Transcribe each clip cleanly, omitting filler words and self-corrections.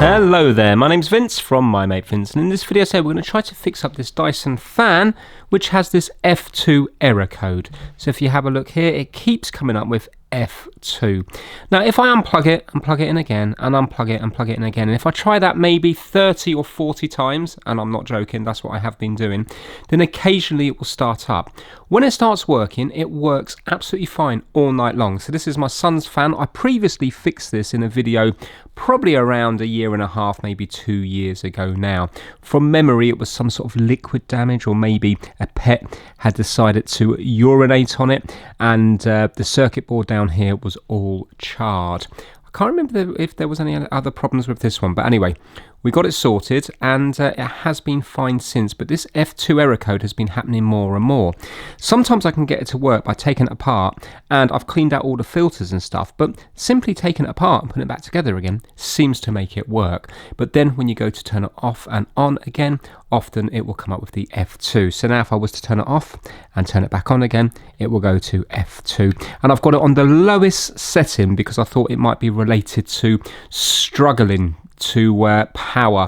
Hello there, my name's Vince from My Mate Vince, and in this video today we're going to try to fix up this Dyson fan which has this F2 error code. So if you have a look here, it keeps coming up with F2. Now if I unplug it and plug it in again and unplug it and plug it in again, and if I try that maybe 30 or 40 times, and I'm not joking, that's what I have been doing, then occasionally it will start up. When it starts working, it works absolutely fine all night long. So this is my son's fan. I previously fixed this in a video probably around a year and a half, maybe 2 years ago now. From memory, it was some sort of liquid damage, or maybe a pet had decided to urinate on it, and the circuit board down here was all charred. I can't remember if there was any other problems with this one, but anyway, we got it sorted, and it has been fine since, but this F2 error code has been happening more and more. Sometimes I can get it to work by taking it apart, and I've cleaned out all the filters and stuff, but simply taking it apart and putting it back together again seems to make it work. But then when you go to turn it off and on again, often it will come up with the F2. So now if I was to turn it off and turn it back on again, it will go to F2. And I've got it on the lowest setting because I thought it might be related to struggling to power,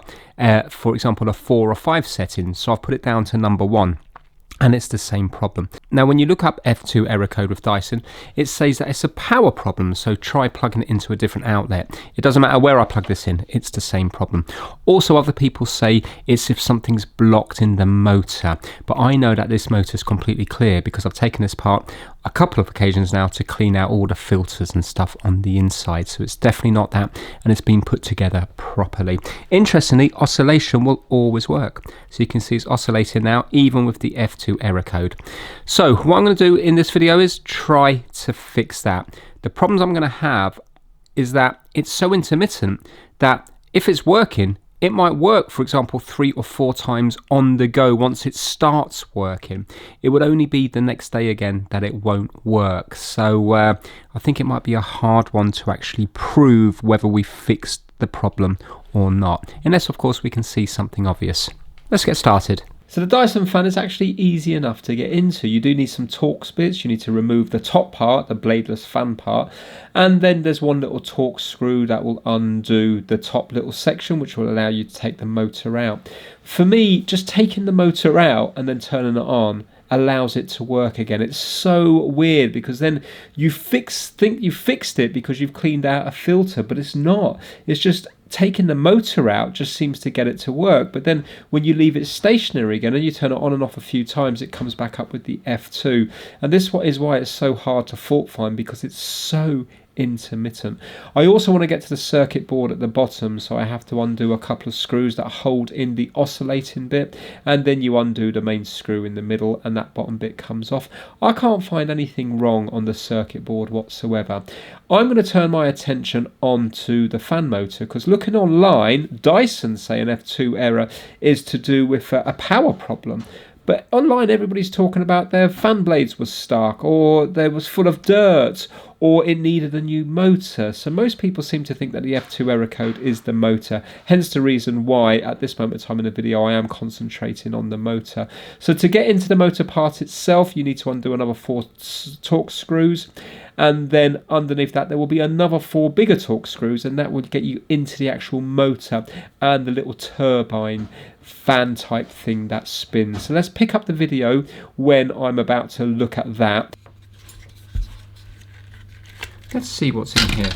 for example, a 4 or 5 setting. So I've put it down to number 1. And it's the same problem. Now when you look up F2 error code with Dyson, it says that it's a power problem, so try plugging it into a different outlet. It doesn't matter where I plug this in, it's the same problem. Also, other people say it's if something's blocked in the motor, but I know that this motor is completely clear because I've taken this apart a couple of occasions now to clean out all the filters and stuff on the inside, so it's definitely not that, and it's been put together properly. Interestingly, oscillation will always work, so you can see it's oscillating now even with the F2 error code. So what I'm going to do in this video is try to fix that. The problems I'm going to have is that it's so intermittent that if it's working, it might work, for example, 3 or 4 times on the go once it starts working. It would only be the next day again that it won't work. So I think it might be a hard one to actually prove whether we fixed the problem or not, unless of course we can see something obvious. Let's get started. So the Dyson fan is actually easy enough to get into. You do need some Torx bits. You need to remove the top part, the bladeless fan part, and then there's one little Torx screw that will undo the top little section, which will allow you to take the motor out. For me, just taking the motor out and then turning it on allows it to work again. It's so weird because then you think you fixed it because you've cleaned out a filter, but it's not. It's just taking the motor out just seems to get it to work, but then when you leave it stationary again and you turn it on and off a few times, it comes back up with the F2. And this is why it's so hard to fault find, because it's so intermittent. I also want to get to the circuit board at the bottom, so I have to undo a couple of screws that hold in the oscillating bit, and then you undo the main screw in the middle and that bottom bit comes off. I can't find anything wrong on the circuit board whatsoever. I'm going to turn my attention onto the fan motor, because looking online, Dyson say an F2 error is to do with a power problem. But online everybody's talking about their fan blades was stuck, or they was full of dirt, or it needed a new motor. So most people seem to think that the F2 error code is the motor, hence the reason why at this moment in time in the video I am concentrating on the motor. So to get into the motor part itself, you need to undo another 4 Torx screws, and then underneath that there will be another 4 bigger Torx screws, and that will get you into the actual motor and the little turbine fan type thing that spins. So let's pick up the video when I'm about to look at that. Let's see what's in here.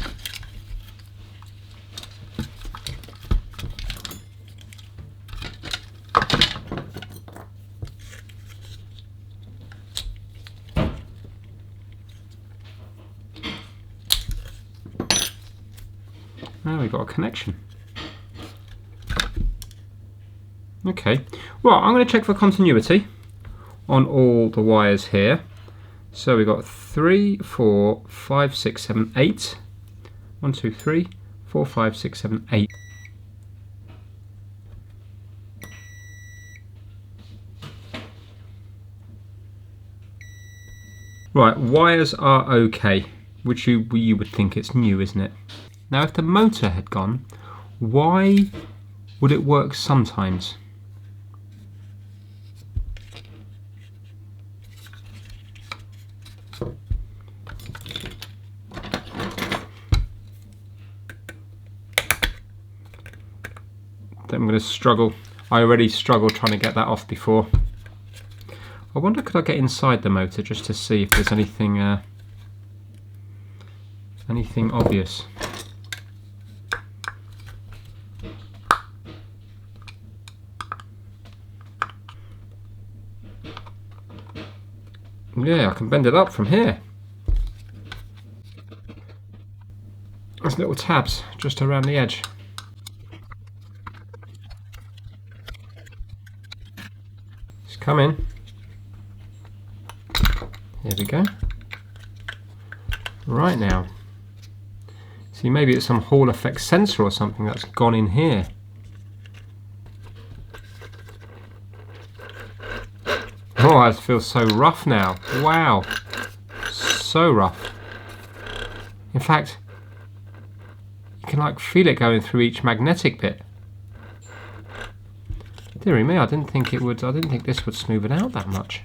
Now we've got a connection. Okay, well, I'm going to check for continuity on all the wires here. So we've got 3, 4, 5, 6, 7, 8. 1, 2, 3, 4, 5, 6, 7, 8. Right, wires are okay, which you would think it's new, isn't it? Now, if the motor had gone, why would it work sometimes? I'm going to struggle. I already struggled trying to get that off before. I wonder, could I get inside the motor just to see if there's anything anything obvious. Yeah, I can bend it up from here. There's little tabs just around the edge. Just come in. Here we go. Right now. See, maybe it's some Hall effect sensor or something that's gone in here. Oh, it feels so rough now. Wow. So rough. In fact, you can like feel it going through each magnetic bit. Dearie me, I didn't think it would. I didn't think this would smooth it out that much.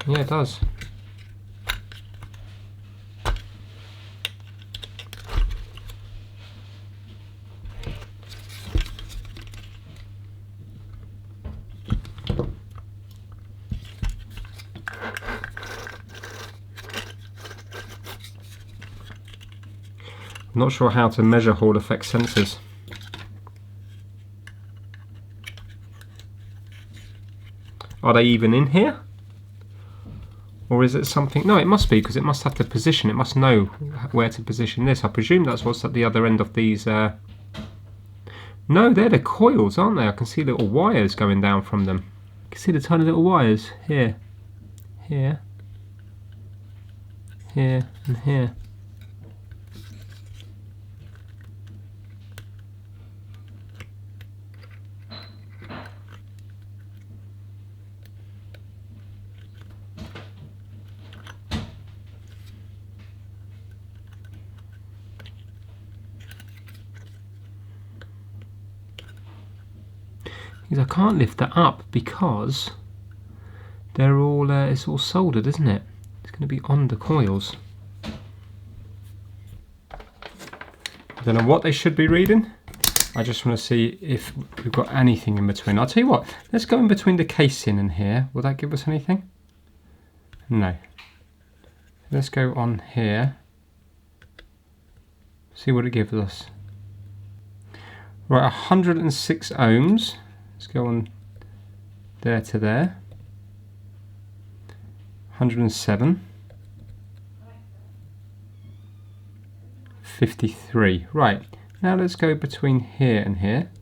Yeah, it does. I'm not sure how to measure Hall effect sensors. Are they even in here? Or is it something? No, it must be, because it must have to position. It must know where to position this. I presume that's what's at the other end of these. No, they're the coils, aren't they? I can see little wires going down from them. You can see the tiny little wires here, here, here, and here. I can't lift that up because they're all it's all soldered, isn't it? It's going to be on the coils. I don't know what they should be reading. I just want to see if we've got anything in between. I'll tell you what, let's go in between the casing and here. Will that give us anything? No. Let's go on here. See what it gives us. Right, 106 ohms. Let's go on there to there. 107. 53. Right, now let's go between here and here.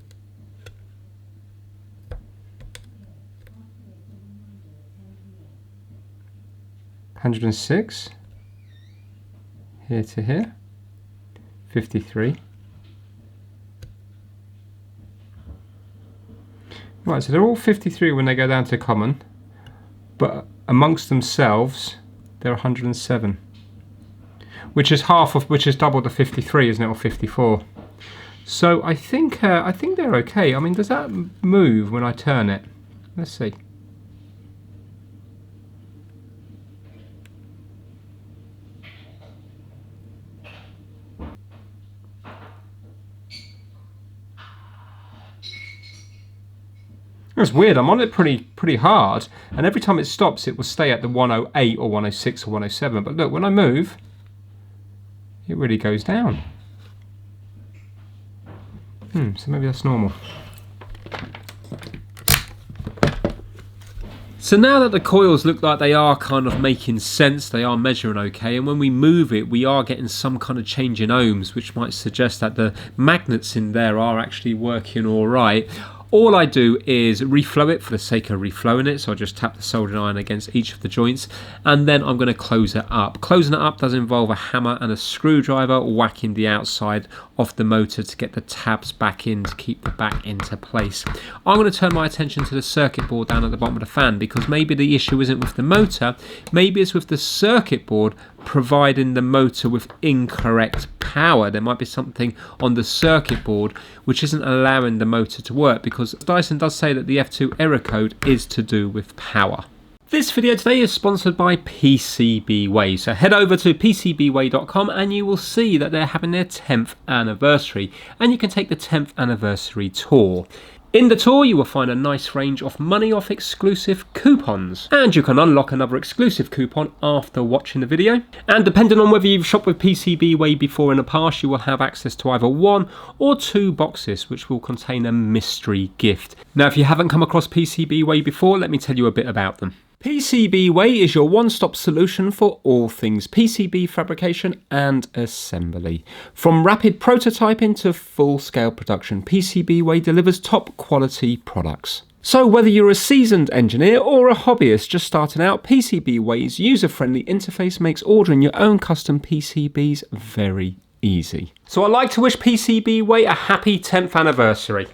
106. Here to here. 53. Right, so they're all 53 when they go down to common, but amongst themselves they're 107, which is double the 53, isn't it, or 54? So I think they're okay. I mean, does that move when I turn it? Let's see. It's weird, I'm on it pretty hard, and every time it stops it will stay at the 108 or 106 or 107, but look, when I move it really goes down. So maybe that's normal. So now that the coils look like they are kind of making sense, they are measuring okay, and when we move it we are getting some kind of change in ohms, which might suggest that the magnets in there are actually working alright. All I do is reflow it for the sake of reflowing it, so I just tap the soldering iron against each of the joints, and then I'm going to close it up. Closing it up does involve a hammer and a screwdriver whacking the outside of the motor to get the tabs back in to keep the back into place. I'm going to turn my attention to the circuit board down at the bottom of the fan, because maybe the issue isn't with the motor, maybe it's with the circuit board providing the motor with incorrect power. There might be something on the circuit board which isn't allowing the motor to work, because Dyson does say that the F2 error code is to do with power. This video today is sponsored by PCBWay, so head over to PCBWay.com and you will see that they're having their 10th anniversary, and you can take the 10th anniversary tour. In the tour you will find a nice range of money off exclusive coupons, and you can unlock another exclusive coupon after watching the video. And depending on whether you've shopped with PCBWay before in the past, you will have access to either 1 or 2 boxes which will contain a mystery gift. Now if you haven't come across PCBWay before, let me tell you a bit about them. PCBWay is your one-stop solution for all things PCB fabrication and assembly. From rapid prototyping to full-scale production, PCBWay delivers top quality products. So whether you're a seasoned engineer or a hobbyist just starting out, PCBWay's user-friendly interface makes ordering your own custom PCBs very easy. So I'd like to wish PCBWay a happy 10th anniversary.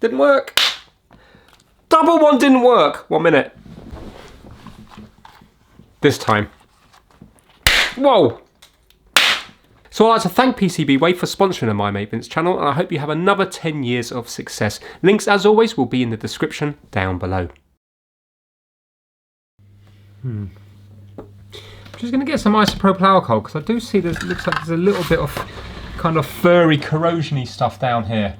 Didn't work. Double one didn't work. 1 minute. This time. Whoa! So I'd like to thank PCBWay for sponsoring the My Mate Vince channel, and I hope you have another 10 years of success. Links, as always, will be in the description down below. I'm just going to get some isopropyl alcohol, because I do see it looks like there's a little bit of kind of furry, corrosion-y stuff down here.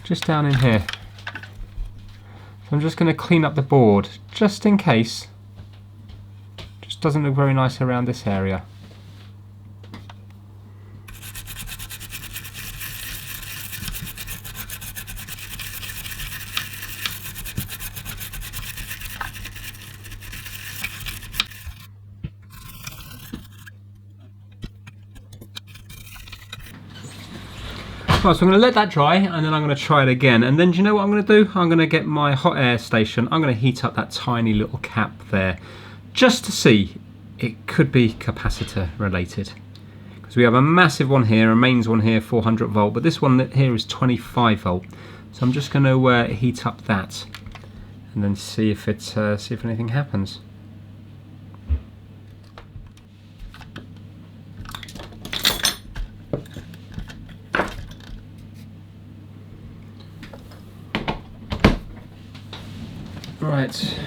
Just down in here. I'm just going to clean up the board, just in case. Just doesn't look very nice around this area. Right, so I'm going to let that dry, and then I'm going to try it again. And then do you know what I'm going to do? I'm going to get my hot air station. I'm going to heat up that tiny little cap there, just to see. It could be capacitor related, because we have a massive one here, a mains one here, 400 volt, but this one here is 25 volt. So I'm just going to heat up that, and then see if anything happens. Right,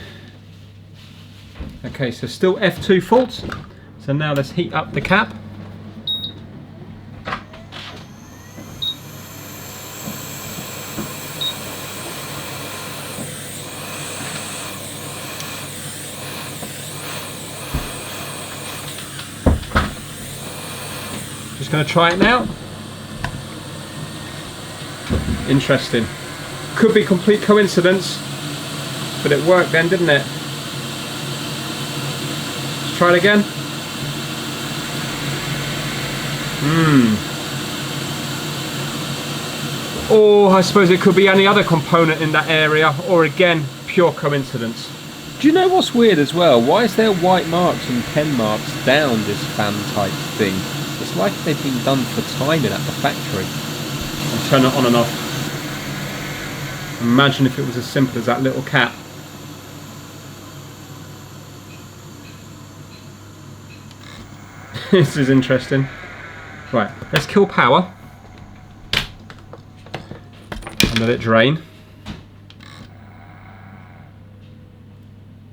okay, so still F2 fault, so now let's heat up the cap. Just going to try it now. Interesting. Could be complete coincidence. But it worked then, didn't it? Let's try it again. Or I suppose it could be any other component in that area, or again, pure coincidence. Do you know what's weird as well? Why is there white marks and pen marks down this fan type thing? It's like they've been done for timing at the factory. I'll turn it on and off. Imagine if it was as simple as that little cap. This is interesting. Right, let's kill power and let it drain.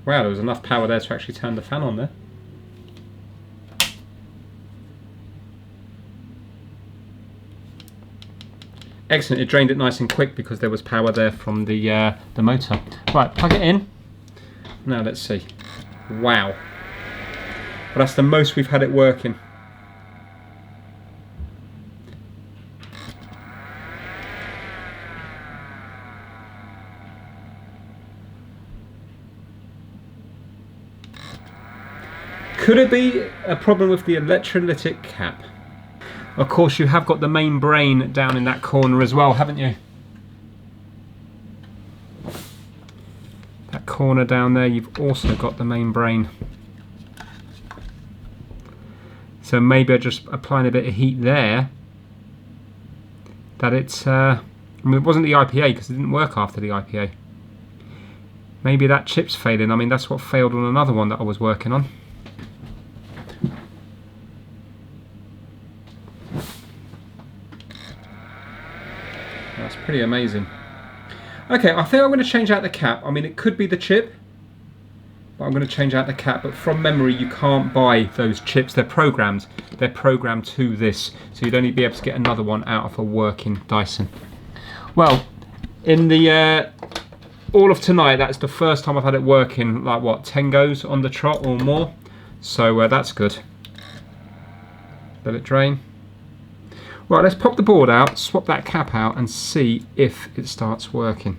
Wow, there was enough power there to actually turn the fan on there. Excellent, it drained it nice and quick because there was power there from the motor. Right, plug it in. Now let's see. Wow. But that's the most we've had it working. Could it be a problem with the electrolytic cap? Of course, you have got the main brain down in that corner as well, haven't you? That corner down there, you've also got the main brain. So maybe I just applying a bit of heat there. That it's, I mean, it wasn't the IPA because it didn't work after the IPA. Maybe that chip's failing. I mean, that's what failed on another one that I was working on. That's pretty amazing. Okay, I think I'm going to change out the cap. I mean, it could be the chip, but I'm going to change out the cap. But from memory, you can't buy those chips. They're programmed. They're programmed to this, so you'd only be able to get another one out of a working Dyson. Well, in the all of tonight, that's the first time I've had it working, like what, 10 goes on the trot or more. So that's good. Let it drain. Right, let's pop the board out, swap that cap out and see if it starts working.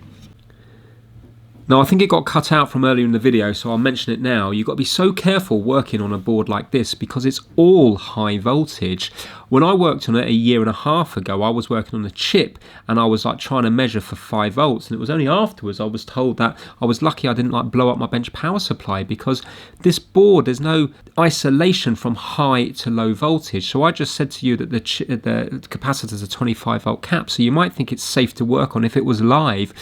Now, I think it got cut out from earlier in the video, so I'll mention it now. You've got to be so careful working on a board like this because it's all high voltage. When I worked on it a year and a half ago, I was working on a chip and I was like trying to measure for 5 volts, and it was only afterwards I was told that I was lucky I didn't like blow up my bench power supply, because this board, there's no isolation from high to low voltage. So I just said to you that the capacitor is a 25 volt cap, so you might think it's safe to work on if it was live,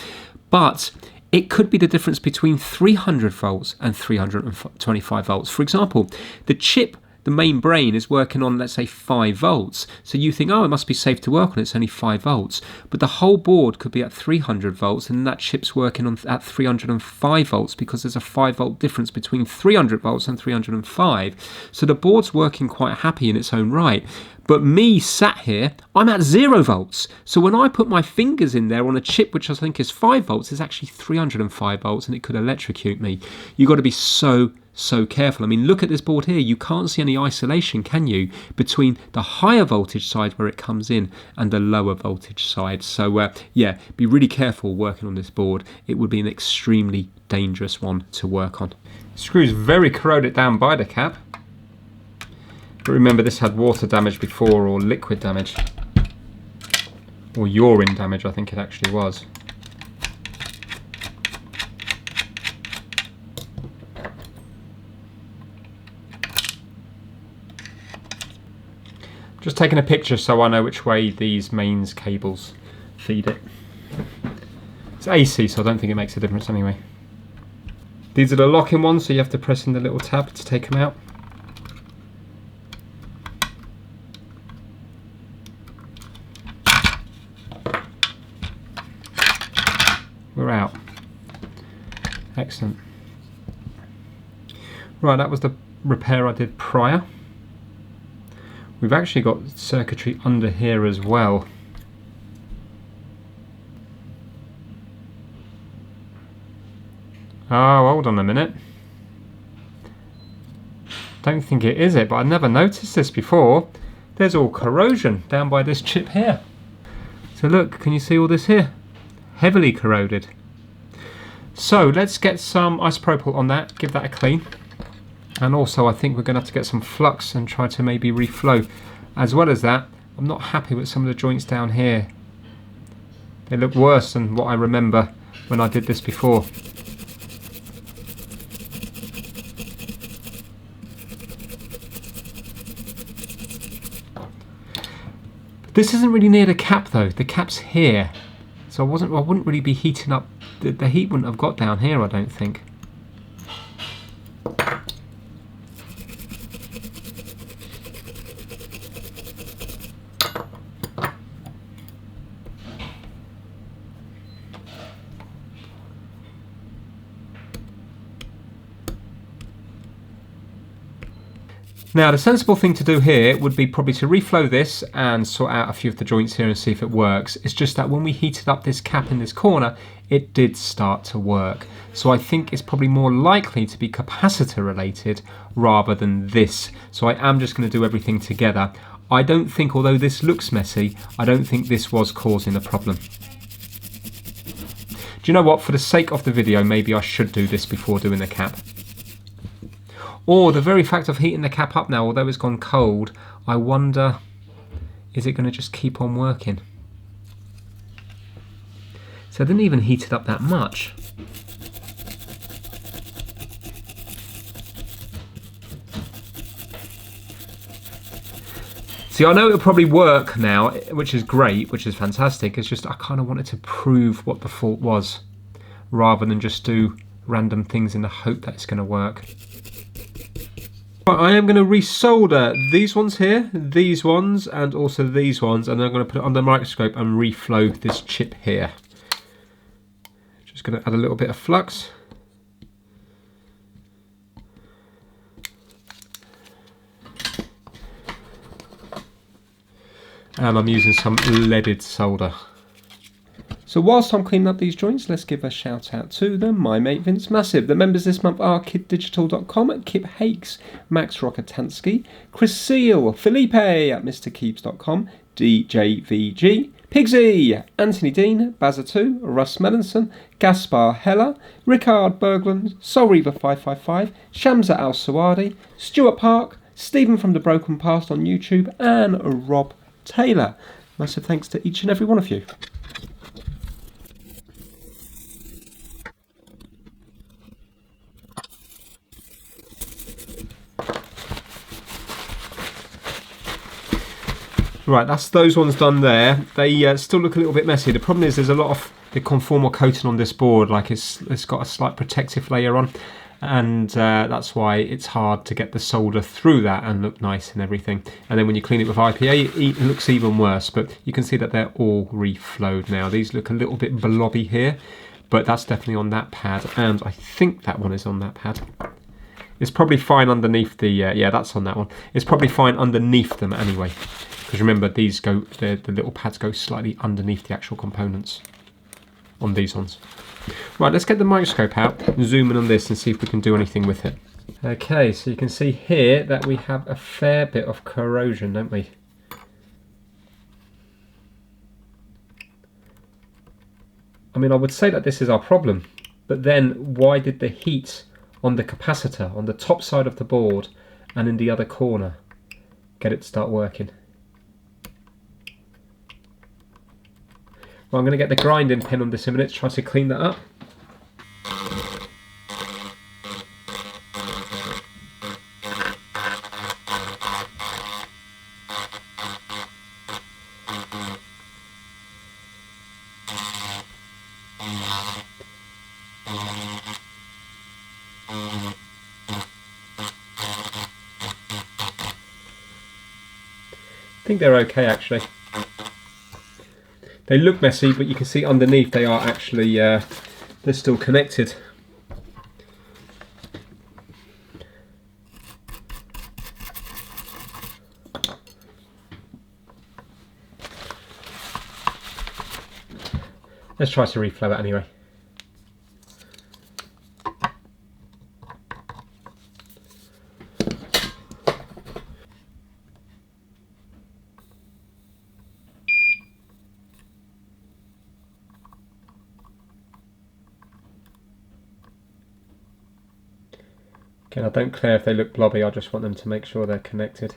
but it could be the difference between 300 volts and 325 volts. For example, the chip, the main brain, is working on, let's say, 5 volts. So you think, oh, it must be safe to work on, it's only 5 volts. But the whole board could be at 300 volts, and that chip's working on at 305 volts because there's a 5 volt difference between 300 volts and 305. So the board's working quite happy in its own right. But me sat here, I'm at 0 volts. So when I put my fingers in there on a chip which I think is 5 volts, it's actually 305 volts and it could electrocute me. You've got to be so careful. I mean, look at this board here. You can't see any isolation, can you, between the higher voltage side where it comes in and the lower voltage side. So yeah, be really careful working on this board. It would be an extremely dangerous one to work on. Screw's very corroded down by the cap. But remember, this had water damage before, or liquid damage, or urine damage, I think it actually was. Just taking a picture so I know which way these mains cables feed it. It's AC, so I don't think it makes a difference anyway. These are the locking ones, so you have to press in the little tab to take them out. We're out. Excellent. Right, that was the repair I did prior. We've actually got circuitry under here as well. Oh, hold on a minute. Don't think it is it, but I never noticed this before. There's all corrosion down by this chip here. So look, can you see all this here? Heavily corroded. So let's get some isopropyl on that, give that a clean. And also I think we're going to have to get some flux and try to maybe reflow. As well as that, I'm not happy with some of the joints down here. They look worse than what I remember when I did this before. This isn't really near the cap though, the cap's here. So I wouldn't really be heating up, the heat wouldn't have got down here, I don't think. Now the sensible thing to do here would be probably to reflow this and sort out a few of the joints here and see if it works. It's just that when we heated up this cap in this corner, it did start to work. So I think it's probably more likely to be capacitor related rather than this. So I am just going to do everything together. I don't think, although this looks messy, I don't think this was causing a problem. Do you know what? For the sake of the video, maybe I should do this before doing the cap. Or the very fact of heating the cap up now, although it's gone cold, I wonder, is it going to just keep on working? So I didn't even heat it up that much. See, I know it'll probably work now, which is great, which is fantastic. It's just I kind of wanted to prove what the fault was, rather than just do random things in the hope that it's going to work. I am going to resolder these ones here, these ones, and also these ones, and then I'm going to put it under the microscope and reflow this chip here. Just going to add a little bit of flux. And I'm using some leaded solder. So whilst I'm cleaning up these joints, let's give a shout out to them. My mate Vince Massive. The members this month are kiddigital.com, Kip Hakes, Max Rokotansky, Chris Seal, Felipe at MrKeeps.com, DJVG, Pigsy, Anthony Dean, Bazza2, Russ Melanson, Gaspar Heller, Rickard Berglund, Soul Reaver 555, Shamsa Al Sawadi, Stuart Park, Stephen from the Broken Past on YouTube, and Rob Taylor. Massive thanks to each and every one of you. Right, that's those ones done there. They still look a little bit messy. The problem is there's a lot of the conformal coating on this board, like it's got a slight protective layer on, and that's why it's hard to get the solder through that and look nice and everything. And then when you clean it with IPA, it looks even worse, but you can see that they're all reflowed now. These look a little bit blobby here, but that's definitely on that pad, and I think that one is on that pad. It's probably fine underneath the, yeah, that's on that one. It's probably fine underneath them anyway. Because remember, these go, the little pads go slightly underneath the actual components on these ones. Right, let's get the microscope out and zoom in on this and see if we can do anything with it. Okay, so you can see here that we have a fair bit of corrosion, don't we? I mean, I would say that this is our problem, but then why did the heat on the capacitor on the top side of the board and in the other corner get it to start working? Well, I'm going to get the grinding pin on this in a minute to try to clean that up. I think they're okay actually. They look messy, but you can see underneath they are actually, they're still connected. Let's try to reflow it anyway. Again, I don't care if they look blobby, I just want them to make sure they're connected.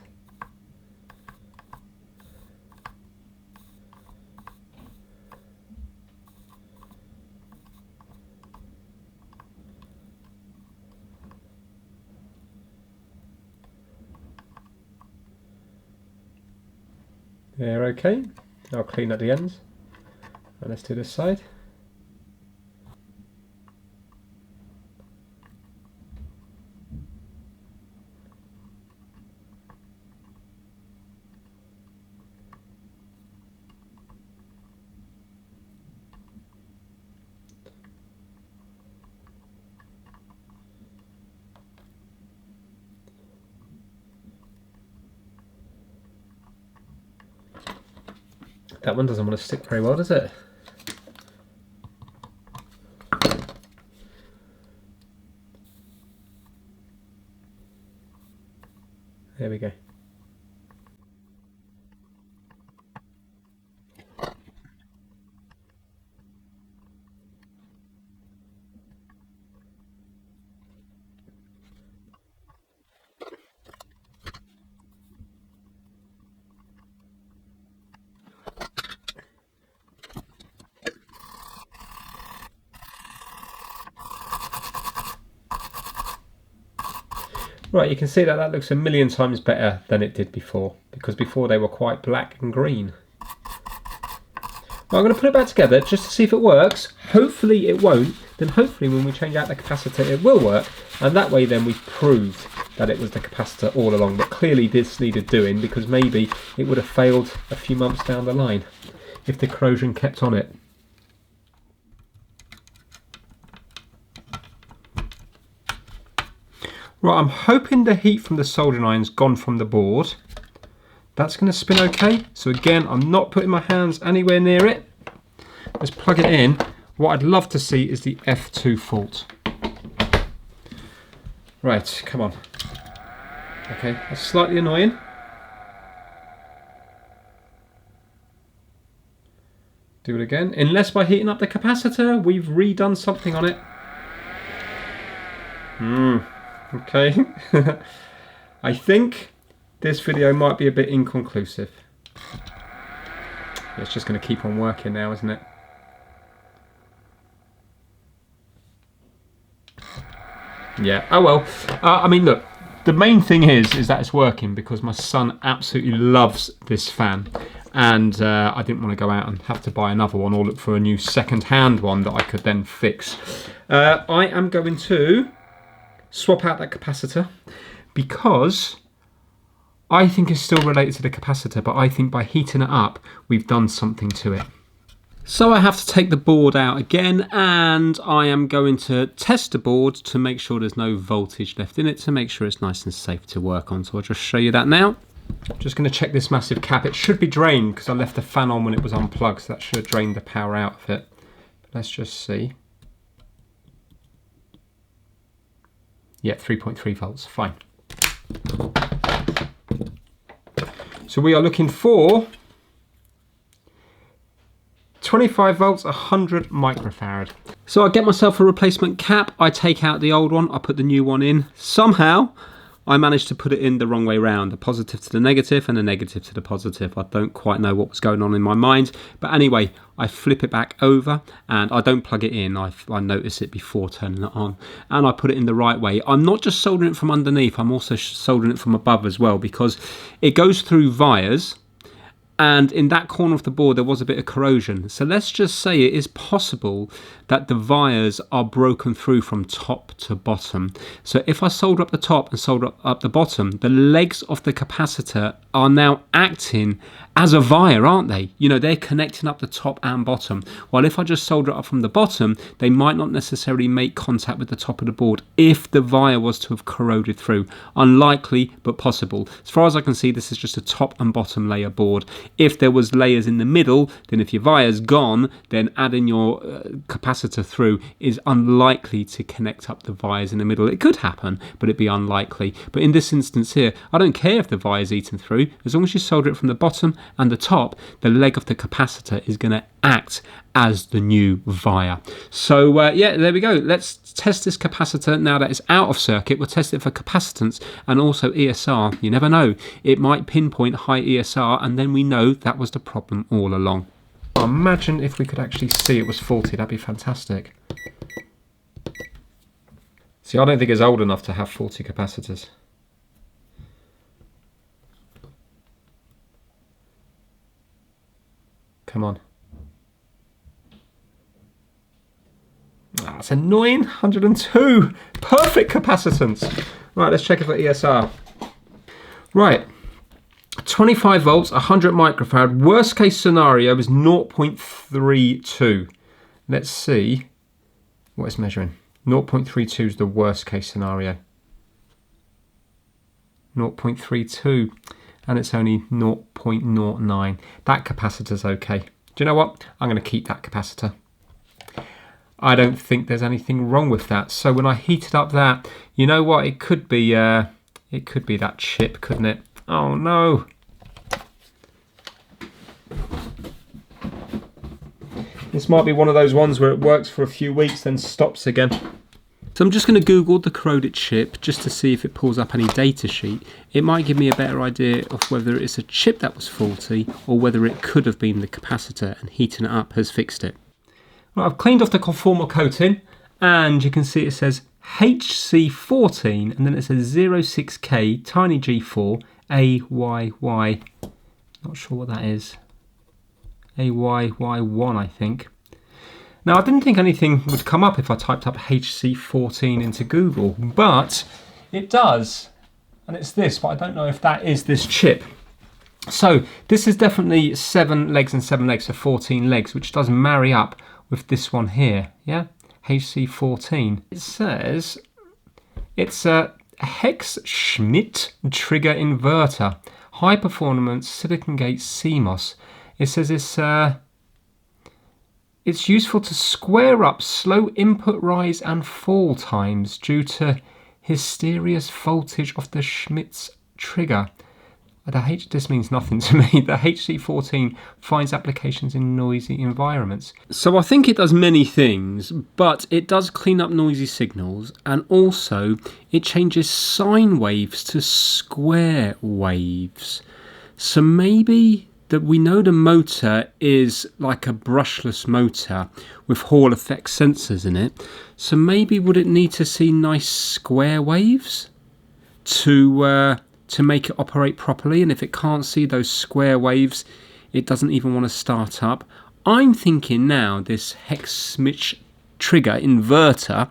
They're okay. I'll clean at the ends. And let's do this side. That one doesn't want to stick very well, does it? There we go. Right, you can see that that looks a million times better than it did before, because before they were quite black and green. Well, I'm going to put it back together just to see if it works. Hopefully it won't. Then hopefully when we change out the capacitor it will work, and that way then we've proved that it was the capacitor all along. But clearly this needed doing, because maybe it would have failed a few months down the line if the corrosion kept on it. Right, I'm hoping the heat from the soldering iron's gone from the board. That's going to spin okay. So again, I'm not putting my hands anywhere near it. Let's plug it in. What I'd love to see is the F2 fault. Right, come on. Okay, that's slightly annoying. Do it again. Unless by heating up the capacitor, we've redone something on it. Okay. I think this video might be a bit inconclusive. It's just going to keep on working now, isn't it? Yeah, oh well. I mean, look, the main thing is that it's working because my son absolutely loves this fan. And I didn't want to go out and have to buy another one or look for a new second-hand one that I could then fix. I am going to swap out that capacitor because I think it's still related to the capacitor, but I think by heating it up, we've done something to it. So I have to take the board out again, and I am going to test the board to make sure there's no voltage left in it, to make sure it's nice and safe to work on. So I'll just show you that now. Just going to check this massive cap. It should be drained because I left the fan on when it was unplugged, so that should have drained the power out of it. But let's just see. Yeah, 3.3 volts, fine. So we are looking for 25 volts, 100 microfarad. So I get myself a replacement cap, I take out the old one, I put the new one in. Somehow I managed to put it in the wrong way round, the positive to the negative and the negative to the positive. I don't quite know what was going on in my mind, but anyway, I flip it back over and I don't plug it in. I notice it before turning it on, and I put it in the right way. I'm not just soldering it from underneath, I'm also soldering it from above as well, because it goes through vias, and in that corner of the board there was a bit of corrosion. So let's just say it is possible that the vias are broken through from top to bottom. So if I solder up the top and solder up the bottom, the legs of the capacitor are now acting as a via, aren't they? You know, they're connecting up the top and bottom. While if I just solder it up from the bottom, they might not necessarily make contact with the top of the board if the via was to have corroded through. Unlikely, but possible. As far as I can see, this is just a top and bottom layer board. If there was layers in the middle, then if your via's gone, then adding your capacitor through is unlikely to connect up the vias in the middle. It could happen, but it'd be unlikely. But in this instance here, I don't care if the via's eaten through. As long as you solder it from the bottom and the top, the leg of the capacitor is going to act as the new via. So yeah, there we go. Let's test this capacitor now that it's out of circuit. We'll test it for capacitance and also ESR. You never know, it might pinpoint high ESR, and then we know that was the problem all along. Imagine if we could actually see it was faulty. That'd be fantastic. See, I don't think it's old enough to have faulty capacitors. Come on. That's annoying. 102. Perfect capacitance. Right, let's check it for ESR. Right. 25 volts, 100 microfarad. Worst case scenario is 0.32. Let's see what it's measuring. 0.32 is the worst case scenario. 0.32. And it's only 0.09. That capacitor's okay. Do you know what? I'm going to keep that capacitor. I don't think there's anything wrong with that. So when I heated up that, you know what? It could be that chip, couldn't it? Oh no. This might be one of those ones where it works for a few weeks, then stops again. So I'm just going to Google the corroded chip just to see if it pulls up any data sheet. It might give me a better idea of whether it's a chip that was faulty or whether it could have been the capacitor, and heating it up has fixed it. Right, I've cleaned off the conformal coating, and you can see it says HC14 and then it says 06K tiny G4 AYY. Not sure what that is. AYY1, I think. Now, I didn't think anything would come up if I typed up HC14 into Google, but it does. And it's this, but I don't know if that is this chip. So this is definitely 7 legs and 7 legs, so 14 legs, which does marry up with this one here, yeah? HC14. It says it's Hex Schmidt trigger inverter, high performance silicon gate CMOS. It says it's useful to square up slow input rise and fall times due to hysteresis voltage of the Schmidt's trigger. This means nothing to me. The HC14 finds applications in noisy environments. So I think it does many things, but it does clean up noisy signals, and also it changes sine waves to square waves. So maybe that we know the motor is like a brushless motor with Hall effect sensors in it. So maybe would it need to see nice square waves to make it operate properly? And if it can't see those square waves, it doesn't even want to start up. I'm thinking now this Hex Schmidt trigger inverter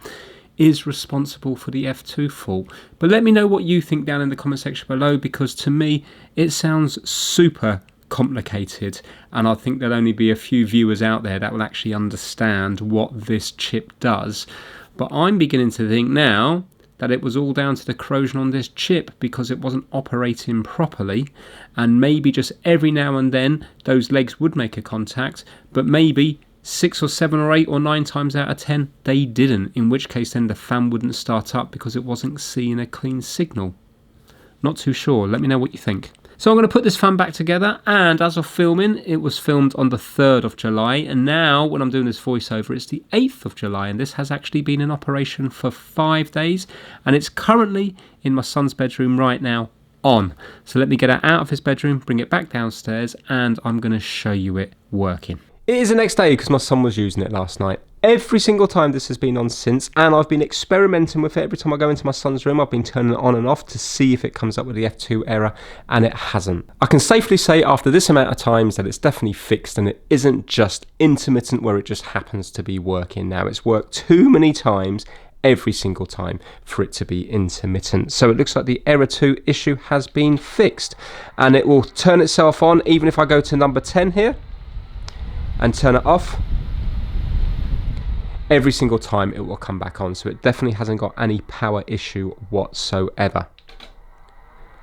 is responsible for the F2 fault. But let me know what you think down in the comment section below, because to me it sounds super complicated, and I think there'll only be a few viewers out there that will actually understand what this chip does. But I'm beginning to think now that it was all down to the corrosion on this chip, because it wasn't operating properly, and maybe just every now and then those legs would make a contact, but maybe 6 or 7 or 8 or 9 times out of 10 they didn't, in which case then the fan wouldn't start up because it wasn't seeing a clean signal. Not too sure. Let me know what you think. So I'm going to put this fan back together, and as of filming, it was filmed on the 3rd of July, and now when I'm doing this voiceover, it's the 8th of July, and this has actually been in operation for 5 days, and it's currently in my son's bedroom right now on. So let me get it out of his bedroom, bring it back downstairs, and I'm going to show you it working. It is the next day because my son was using it last night. Every single time this has been on since, and I've been experimenting with it. Every time I go into my son's room, I've been turning it on and off to see if it comes up with the F2 error, and it hasn't. I can safely say after this amount of times that it's definitely fixed, and it isn't just intermittent where it just happens to be working now. It's worked too many times every single time for it to be intermittent. So it looks like the error 2 issue has been fixed, and it will turn itself on even if I go to number 10 here and turn it off. Every single time it will come back on, so it definitely hasn't got any power issue whatsoever,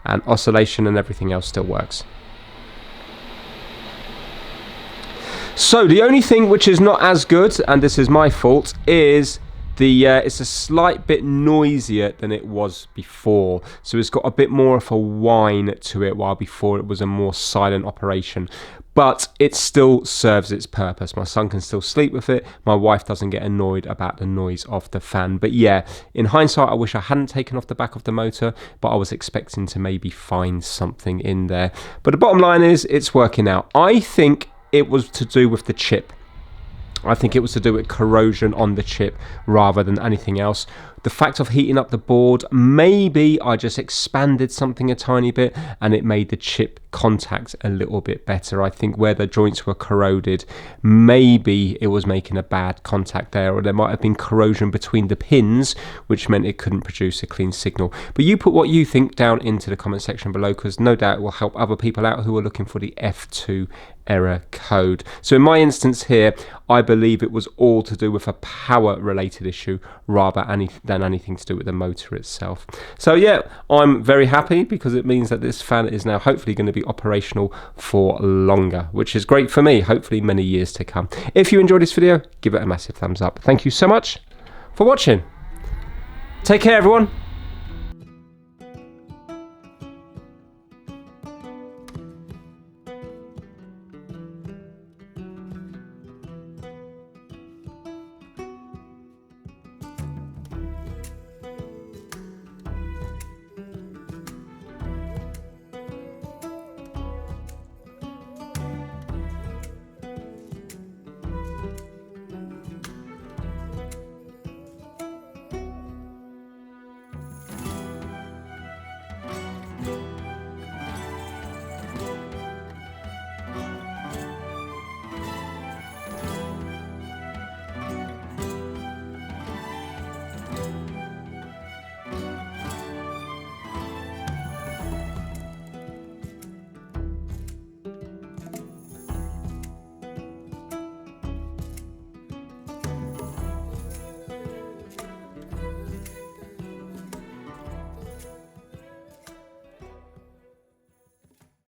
and oscillation and everything else still works. So the only thing which is not as good, and this is my fault, is it's a slight bit noisier than it was before. So it's got a bit more of a whine to it, while before it was a more silent operation. But it still serves its purpose. My son can still sleep with it. My wife doesn't get annoyed about the noise of the fan. But yeah, in hindsight, I wish I hadn't taken off the back of the motor, but I was expecting to maybe find something in there. But the bottom line is, it's working out. I think it was to do with the chip. I think it was to do with corrosion on the chip rather than anything else. The fact of heating up the board, maybe I just expanded something a tiny bit and it made the chip contact a little bit better. I think where the joints were corroded, maybe it was making a bad contact there, or there might have been corrosion between the pins, which meant it couldn't produce a clean signal. But you put what you think down into the comment section below, because no doubt it will help other people out who are looking for the F2 error code. So in my instance here, I believe it was all to do with a power related issue rather than anything to do with the motor itself. So yeah, I'm very happy, because it means that this fan is now hopefully going to be operational for longer, which is great for me, hopefully many years to come. If you enjoyed this video, give it a massive thumbs up. Thank you so much for watching. Take care, everyone.